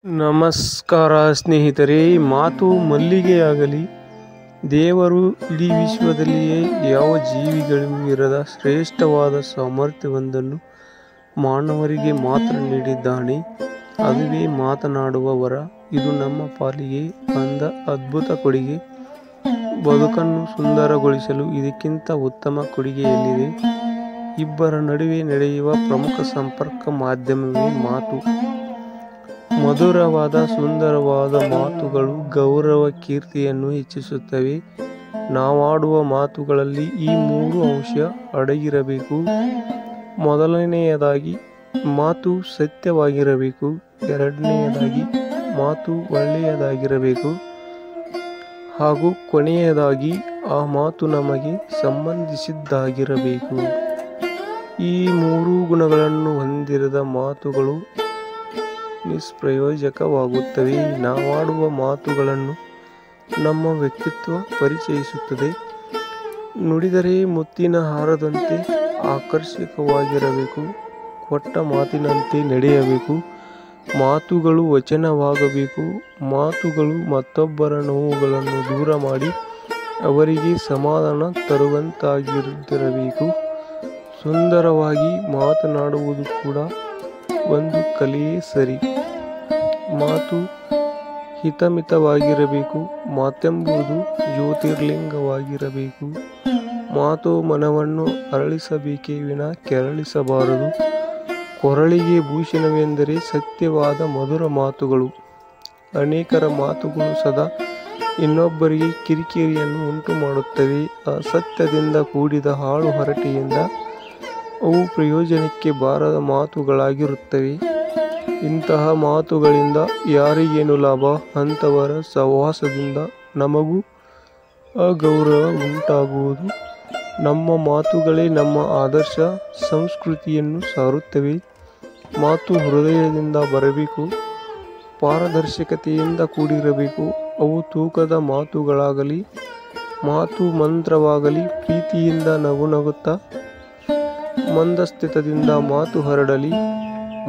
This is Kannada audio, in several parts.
ನಮಸ್ಕಾರ ಸ್ನೇಹಿತರೆ. ಮಾತು ಮಲ್ಲಿಗೆಯಾಗಲಿ. ದೇವರು ಇಡೀ ವಿಶ್ವದಲ್ಲಿಯೇ ಯಾವ ಜೀವಿಗಳಿಗೂ ಇರದ ಶ್ರೇಷ್ಠವಾದ ಸಾಮರ್ಥ್ಯವೊಂದನ್ನು ಮಾನವರಿಗೆ ಮಾತ್ರ ನೀಡಿದ್ದಾನೆ. ಅದುವೇ ಮಾತನಾಡುವ ವರ. ಇದು ನಮ್ಮ ಪಾಲಿಗೆ ಬಂದ ಅದ್ಭುತ ಕೊಡುಗೆ. ಬದುಕನ್ನು ಸುಂದರಗೊಳಿಸಲು ಇದಕ್ಕಿಂತ ಉತ್ತಮ ಕೊಡುಗೆ ಎಲ್ಲಿದೆ? ಇಬ್ಬರ ನಡುವೆ ನಡೆಯುವ ಪ್ರಮುಖ ಸಂಪರ್ಕ ಮಾಧ್ಯಮವೇ ಮಾತು. ಮಧುರವಾದ ಸುಂದರವಾದ ಮಾತುಗಳು ಗೌರವ ಕೀರ್ತಿಯನ್ನು ಹೆಚ್ಚಿಸುತ್ತವೆ. ನಾವಾಡುವ ಮಾತುಗಳಲ್ಲಿ ಈ 3 ಅಂಶ ಅಡಗಿರಬೇಕು. ಮೊದಲನೆಯದಾಗಿ ಮಾತು ಸತ್ಯವಾಗಿರಬೇಕು. ಎರಡನೆಯದಾಗಿ ಮಾತು ಒಳ್ಳೆಯದಾಗಿರಬೇಕು. ಹಾಗೂ ಕೊನೆಯದಾಗಿ ಆ ಮಾತು ನಮಗೆ ಸಂಬಂಧಿಸಿದ್ದಾಗಿರಬೇಕು. ಈ 3 ಗುಣಗಳನ್ನು ಹೊಂದಿರದ ಮಾತುಗಳು ನಿಷ್ಪ್ರಯೋಜಕವಾಗುತ್ತವೆ. ನಾವಾಡುವ ಮಾತುಗಳನ್ನು ನಮ್ಮ ವ್ಯಕ್ತಿತ್ವ ಪರಿಚಯಿಸುತ್ತದೆ. ನುಡಿದರೆ ಮುತ್ತಿನ ಹಾರದಂತೆ ಆಕರ್ಷಕವಾಗಿರಬೇಕು. ಕೊಟ್ಟ ಮಾತಿನಂತೆ ನಡೆಯಬೇಕು. ಮಾತುಗಳು ವಚನವಾಗಬೇಕು. ಮಾತುಗಳು ಮತ್ತೊಬ್ಬರ ನೋವುಗಳನ್ನು ದೂರ ಮಾಡಿ ಅವರಿಗೆ ಸಮಾಧಾನ ತರುವಂತಾಗಿರಬೇಕು. ಸುಂದರವಾಗಿ ಮಾತನಾಡುವುದು ಕೂಡ ಒಂದು ಕಲೆಯೇ ಸರಿ. ಮಾತು ಹಿತಮಿತವಾಗಿರಬೇಕು. ಮಾತೆಂಬುದು ಜ್ಯೋತಿರ್ಲಿಂಗವಾಗಿರಬೇಕು. ಮಾತು ಮನವನ್ನು ಅರಳಿಸಬೇಕೇ ವಿನ ಕೆರಳಿಸಬಾರದು. ಕೊರಳಿಗೆ ಭೂಷಣವೆಂದರೆ ಸತ್ಯವಾದ ಮಧುರ ಮಾತುಗಳು. ಅನೇಕರ ಮಾತುಗಳು ಸದಾ ಇನ್ನೊಬ್ಬರಿಗೆ ಕಿರಿಕಿರಿಯನ್ನು ಉಂಟು ಮಾಡುತ್ತವೆ. ಅಸತ್ಯದಿಂದ ಕೂಡಿದ ಹಾಳು ಹರಟೆಯಿಂದ ಅವು ಪ್ರಯೋಜನಕ್ಕೆ ಬಾರದ ಮಾತುಗಳಾಗಿರುತ್ತವೆ. ಇಂತಹ ಮಾತುಗಳಿಂದ ಯಾರಿಗೇನು ಲಾಭ? ಅಂಥವರ ಸಹವಾಸದಿಂದ ನಮಗೂ ಅಗೌರವ ಉಂಟಾಗುವುದು. ನಮ್ಮ ಮಾತುಗಳೇ ನಮ್ಮ ಆದರ್ಶ ಸಂಸ್ಕೃತಿಯನ್ನು ಸಾರುತ್ತವೆ. ಮಾತು ಹೃದಯದಿಂದ ಬರಬೇಕು. ಪಾರದರ್ಶಕತೆಯಿಂದ ಕೂಡಿರಬೇಕು. ಅವು ತೂಕದ ಮಾತುಗಳಾಗಲಿ, ಮಾತು ಮಂತ್ರವಾಗಲಿ. ಪ್ರೀತಿಯಿಂದ ನಗುತ್ತಾ ಮಂದಸ್ಥಿತದಿಂದ ಮಾತು ಹರಡಲಿ.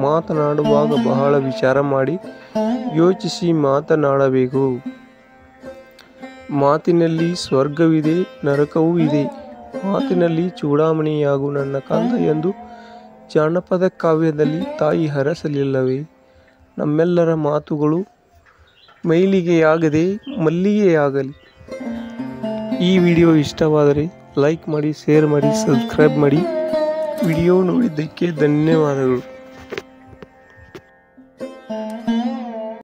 ಮಾತನಾಡುವಾಗ ಬಹಳ ವಿಚಾರ ಮಾಡಿ ಯೋಚಿಸಿ ಮಾತನಾಡಬೇಕು. ಮಾತಿನಲ್ಲಿ ಸ್ವರ್ಗವಿದೆ, ನರಕವೂ ಇದೆ. ಮಾತಿನಲ್ಲಿ ಚೂಡಾಮಣಿಯಾಗು ನನ್ನ ಕಂದ ಎಂದು ಜಾನಪದ ಕಾವ್ಯದಲ್ಲಿ ತಾಯಿ ಹರಸಲಿಲ್ಲವೇ? ನಮ್ಮೆಲ್ಲರ ಮಾತುಗಳು ಮೈಲಿಗೆಯಾಗದೆ ಮಲ್ಲಿಗೆಯಾಗಲಿ. ಈ ವಿಡಿಯೋ ಇಷ್ಟವಾದರೆ ಲೈಕ್ ಮಾಡಿ, ಶೇರ್ ಮಾಡಿ, ಸಬ್ಸ್ಕ್ರೈಬ್ ಮಾಡಿ. ವಿಡಿಯೋ ನೋಡಿದ್ದಕ್ಕೆ ಧನ್ಯವಾದಗಳು.